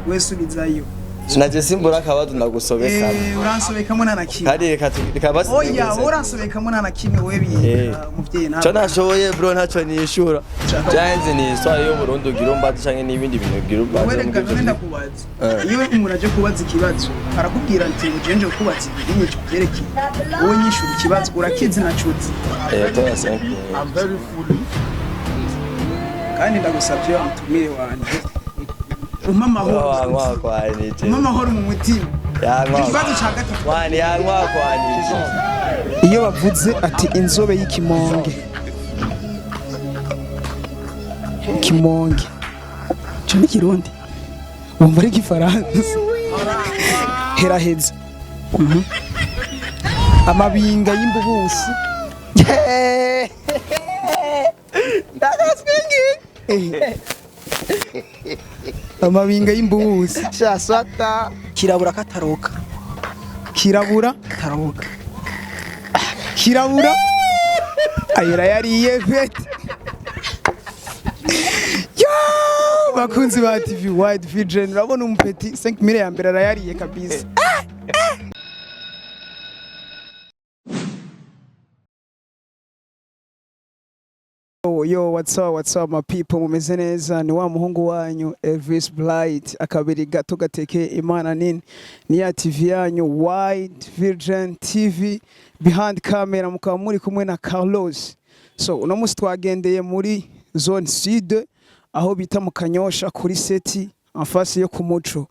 wese ubizayo Sinaje simbura akabazo ndagusobeka. Uransobekamo nta nakimwe. Kari kabasi. Oya, uransobekamo nta nakimwe webi muvyeyi nta. Cyo nashoboye bro ntacyo nishura. Janze ni histoire yo Burundi ugira umbaza canke n'ibindi bintu ugira umbaza. Wewe reka ndakubaza. Iyo umuntu aje kubaza ikibazo arakubwira ati ujenje kubaza ibintu cyerekeye. Wowe nyishura ikibazo urakizi nacuze. Toya 5. I'm very full. Kandi ndagusabye umutumire wanje. Umamahoro kwanije. Umamahoro mu mutima. Ikibazo ca gatatu. Wani yankwa kwanije. Iyo bavuze ati inzobe y'ikimonge. Kimonge. Cyo ni kirundi. Wumva ari gifaransa. Heraheza. Amabinga y'imbubusi. Amabinga y'imbubusi shasata kirabura kataroka kirabura taroka kirabura ayira yariye vete yo bakunzi ba TV Wide Vision urabona umupeti 5 ya mbere arayariye kabisa. Yo, what's up my people, mumeze neza ni wa muhungu wanyu Elvis Blight akabiri gato gateke imana nini ni ya TV yanyu Wide Vision TV behind camera mukaba muri kumwe na Carlos. So uno musi twagendeye muri zone sud aho bita mu Kanyosha kuri seti afasi yo ku muco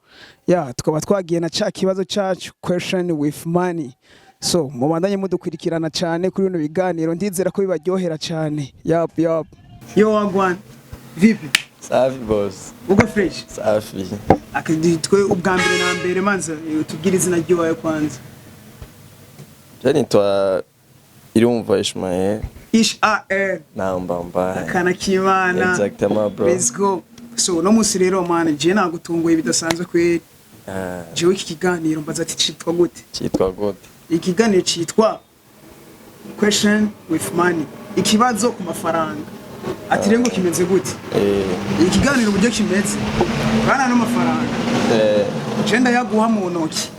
tukaba twagiye na ca kibazo cacu question with money. So mubandanye mudukwirikirana cyane kuri bino biganiro ndizera ko bibaryohera cyane. Yup. Yo wagwan. Vipi? Safi boss. Ugo fresh? Safi. Akaditwe ubwa mbere na mbere manza tubwire izina ryawe kwanza. Jani twa irumva Ishmael. Namba. Akana kimana. Exactement bro. Let's go. So no musi rero man je nagutunguye bidasanzwe kweri. Jewe iki kiganiro mbaza ati citwa gute? Citwa gute? Ikiganiro citwa question with money. Ikibazo ku mafaranga. Ati rengo kimeze gute? Ikiganiro uburyo kimeze. Bana no mafaranga. Genda yaguha mu ntoki.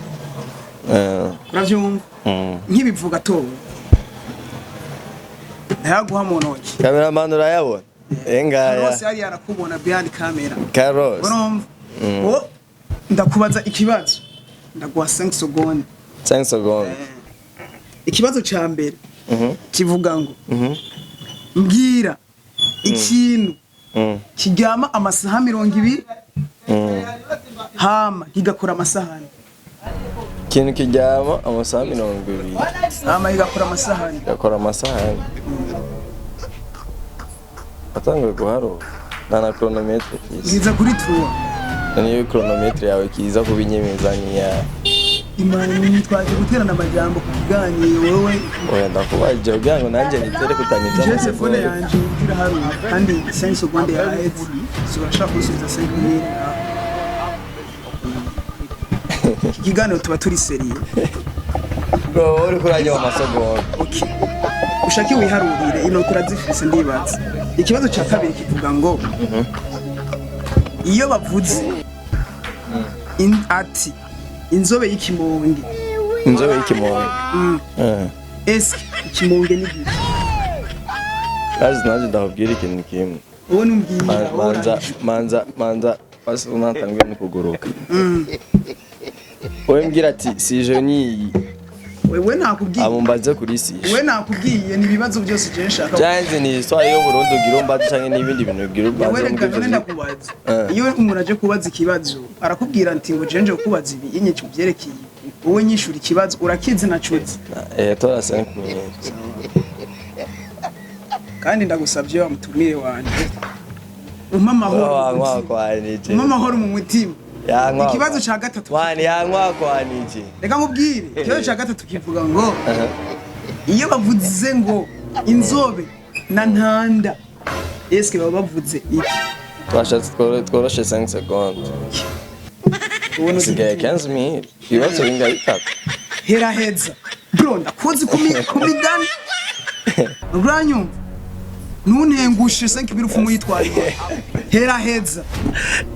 Uravyumva? Nkibivuga to. Yaguha mu ntoki. Cameraman urayabona? Engaya. Carlos yari yarakubona behind camera. Carlos. Urumva? Ndakubaza ikibazo. Ndaguha 5 secondes. 5 secondes. Ikibazo ca mbere. Kivuga ngo. Mbwira ikintu kiryama amasaha 20 hama kigakora amasahani. Ikintu kiryama amasaha 20 hama kigakora amasahani. Gakora amasahani. Atangwe guharo na chronometre kiza. Ngiza kuri true. Niyo chronometre yawe kiza kubinyemeza niya. Imana nitwaje guterana amajambo ku kiganiro wewe. Oya ndakubaje ubyango nanje nitere kutanyibya. Je phone yanje gira haru kandi 5 secondes ya head. So urashaka gusubiza 5 minutes. Kiganiro tuba turi seriye. Bro uri kurajya mu masogonda. Okay. Ushaki wiharurire ino kurazifise ndibaza. Ikibazo ca kabiri kivuga ngo iyo bavuze ati inzobe y'ikimonge. Inzobe y'ikimonge. Eske ikimonge ni giki? Kazi naje ndabwira ikintu kimwe. Wowe numbwira. Manza basi unatangiye no kuguruka. Wowe mbwira ati si jeni. Wewe nakubwiye. Amumbaze kuri si. Wewe nakubwiye ni ibibazo byose je nshaka. Janze ni histoire yo Burundi ugira umbaza canke n'ibindi bintu ugira umbaza. Wewe reka ndakubaza. Iyo umuntu aje kubaza ikibazo arakubwira ati ngo jenje kubaza ibi inyico byerekeye. Wowe nyishura ikibazo urakizi nacuze. Toya 5 minutes. Kandi ndagusabye wa mutumire wanje. Umamahoro. Umamahoro mu mutima. Ikibazo ca gatatu. Wani yankwa kwanije. Reka nkubwire. Ikibazo ca gatatu kivuga ngo iyo bavuze ngo inzobe na ntanda eske baba bavuze iki? Tworoshe 5 secondes. Sigaye 15 minutes. Ikibazo ingayitaka. Heraheza. Bro ndakoze kumigani. Uranyumva? Ntuntengushe 5 birufu muyitwarire. heraheza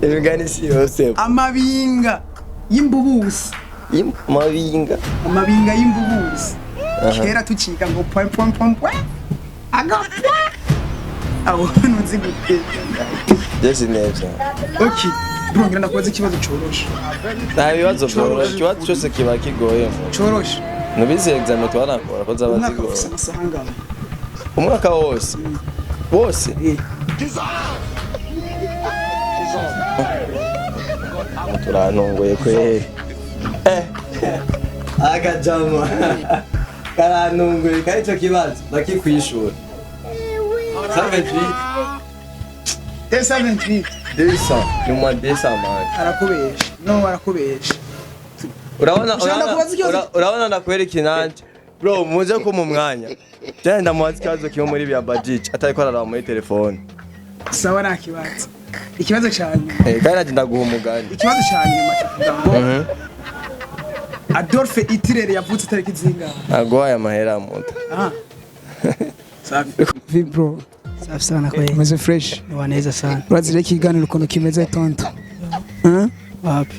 imigani si yose amabinga y'imbubusi amabinga y'imbubusi kera tuciga ngo pom pom pom agapwa abo ntuzi guteka Jesse neza okay ngira ndakubaza ikibazo coroshe nta bibazo coroshe ikibazo cyose kiba kigoye coroshe nubize examen twarakora ko zaba zigoye umwaka wose turantunguye kweri akajama karantunguye kari cyo kibazo bakikwishura 78 Desa nyuma desa man arakubesha urabona ndakwereka inanje bro muze ko mu mwanya cyane ndamubaza ikibazo kiyo muri bya budget atariko araraba muri telefone sawa nakibaza ikibazo cyane kandi naje ndaguha umugani ikibazo cyane ngo Adolphe Hitler yavutse tariki zinga agwaye amahera muto safi vibro safi sana kweli meze fresh ni waneza sana urazire kiganiro ukuntu kimeze tonto wapi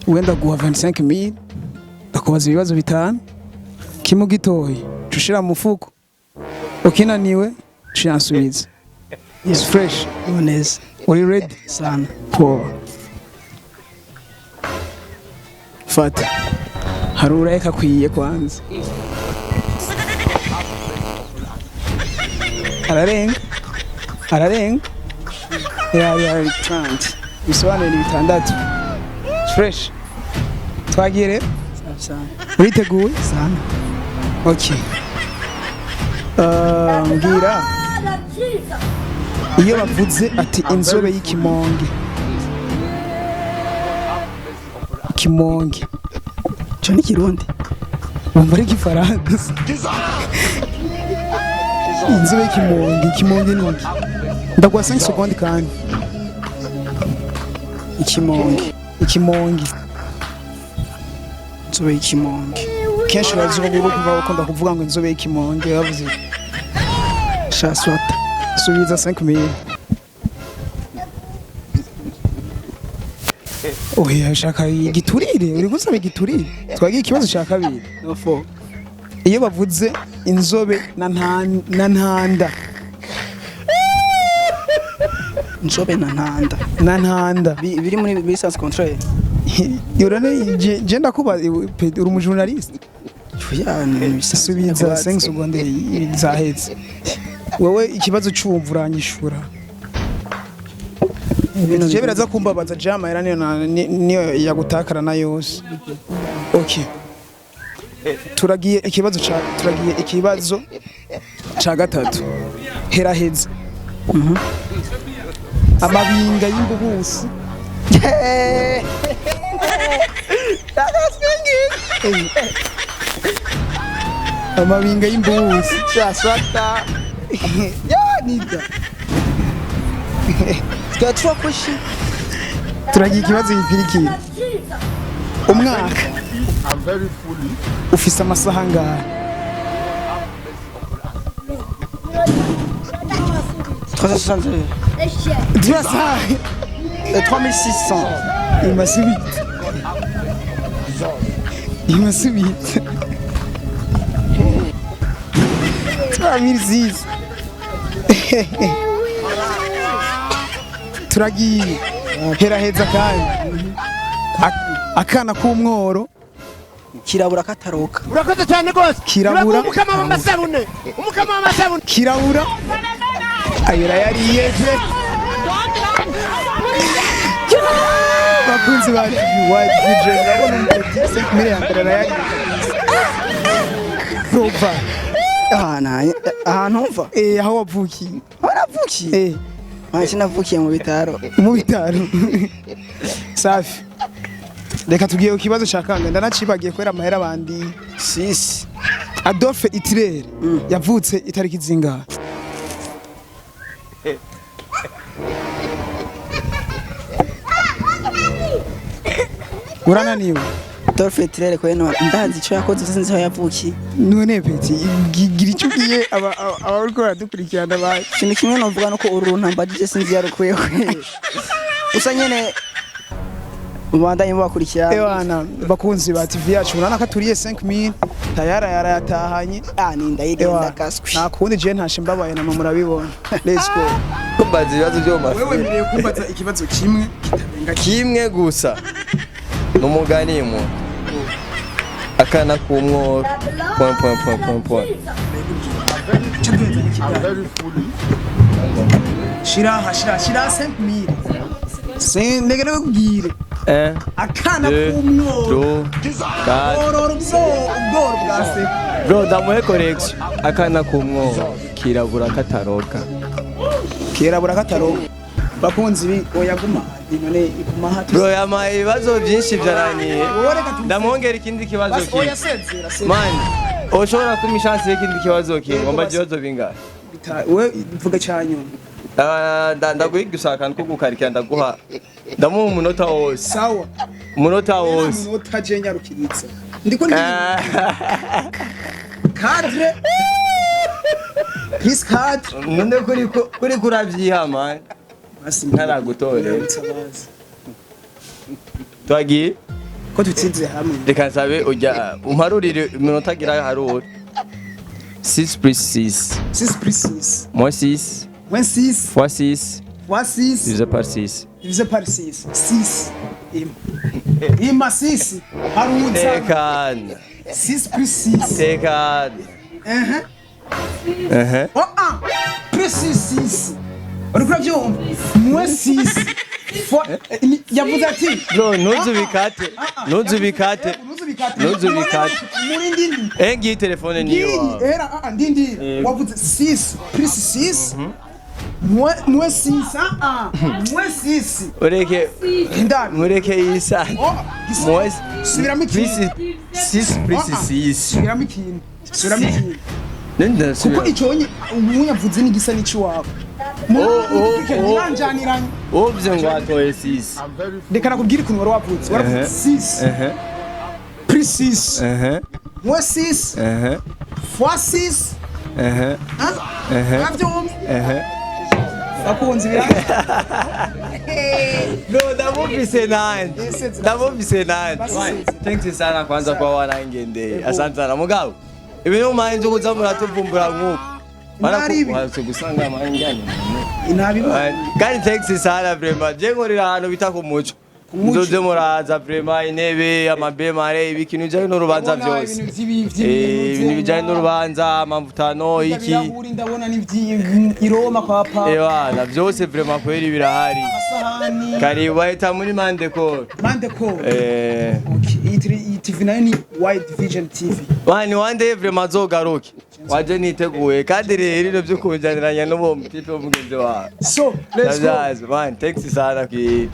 wenda guha 25000 ndakubaza ibibazo bitanu kimu gitoyi cushira mu mufuko ukinaniwe chansubiza is fresh ni waneza uri ready sana poa fata harura eka kwiye kwanza ararenga ya trant bisobanura ni bitandatu fresh twagiye rero safi sana uriteguye sana okay mbwira iyo bavuze ati inzobe y'ikimonge kimonge cyo ni kirundi wumva ari igifaransa inzobe y'ikimonge ni iki ndaguha 5 secondes kandi ikimonge inzobe y'ikimonge kenshi urazuba ngo kuva ukunda kuvuga ngo inzobe y'ikimonge bavuze shaswata subiza 5000 oya shaka igiturire uri gusaba igiturire twagiye ikibazo cya kabiri nofo iyo bavuze inzobe na ntanda inzobe na ntanda biri muri business contract yorane je ndakuba uri umujournaliste subiza 5 secondes zahetse wewe ikibazo cyumva uranyishura ibintu je biraza kumbabaza jama era niyo yagutakara na yose okay turagiye ikibazo ca gatatu heraheza amabinga y'imbubusi amabinga y'imbubusi cyasata nida turagiye ikibazo gipirikira umwaka ufise amasaha angahe 360 3600 il m'a subite 3006 turagiye heraheza kandi akana k'umworo kirabura kataroka urakoze cyane gose kirabura umukama w'amasabune kirabura ayira yariyeje bakunzi ba Wige ndabona umutse muri yambere yari Roba ahantu mva aho wavukiye waravukiye sinavukiye mu bitaro safi reka tugiye ku kibazo cya kanga ndanacibagiye kwera amahera abandi sisi Adolphe Hitler yavutse itariki zingahe urananiwe Dolphe Tirere kweno ndazi ico yakoze sinzi aho yavukiye. none peti gira icyo ugiye abariko baradukurikirana ba Ikintu kimwe novuga nuko uruntu mbajije sinzi yarukuye kwe. Usa nyene Mubandanye mubakurikirana. ewana bakunzi ba TV yacu urana ko aturiye 5000 tayara yarayatahanye Ni ndayigenda kaswi. nta kundi je ntashe mbabaye na murabibona let's go kumbaza ibibazo byo mu wewe mafi ngiye kumbaza ikibazo kimwe kitarenga kimwe gusa n'umugani mu akana kumwo point. shira 5000 sendegere kubwire akana kumworo ororo ubworo bwase bro ndamuhe correction akana kumwo kirabura kataroka bakunzi bi oyaguma none iguma hatu bro yamaye ibibazo byinshi byarangiye ndamwongera ikindi kibazo oya kimwe sezera man ushobora kumpa chance y'ikindi kibazo kimwe ngomba ibibazo bingahe we vuga cyanyuma ndaguhiga usakana ko gukarikira ndamuha umunota wose sawa umunota wose umunota je nyarukiritsa ndiko cadre please cadre none kuri kuravyiha man basi ntaragutorera twagiye ko tutsinze hamwe reka nsabe ujya umparurire iminota agira harura 6 plus 6 6 plus 6 moins 6 moins 6 fois 6 fois 6 divisé par 6 divisé par 6 6 ima 6 harunza tekana 6 plus 6 tekana oh ah plus 6 urukura byumva moins 6 fois yavuze ati bro ntuzubikate muri ndindi ngiyi telefone niyo era ndindi wavuze 6 plus 6 moins 6 moins 6 ureke ndani mureke yisa moins subiramo ikintu 6 plus 6 subiramo ikintu nenda kuko icyonye ubu yavuze n'igisa n'icy'iwabo ntiranjaniranye uvuze ngo watoye 6 reka nakubwire ukuntu wari wavutse waravuze 6 plus 6 moins 6 fois 6 urabyumva bakunzi bro ndamuvise nanje thanks sana kwanza kwa wanangendeye asante sana mugabo ibintu manje kuza muratuvumbura nk'uko barakubaza gusanga amanjyanye kandi thanks sana vraiment je ngorira ahantu bita ku muco nzoze muraza vraiment intebe amabemare ibikintu bijanye n'urubanza byose ibintu bijanye n'urubanza amavutano iki ndabona i Roma kwa papa na byose vraiment kweri birahari kari wahita muri Mandeko iyi TV nayo ni Wide Vision TV wani wande vraiment zogaruke waje niteguye kandi rero byo kunjaniranya n'uwo mutipe w'umugenzi wawe so let's go man thanks sana kwi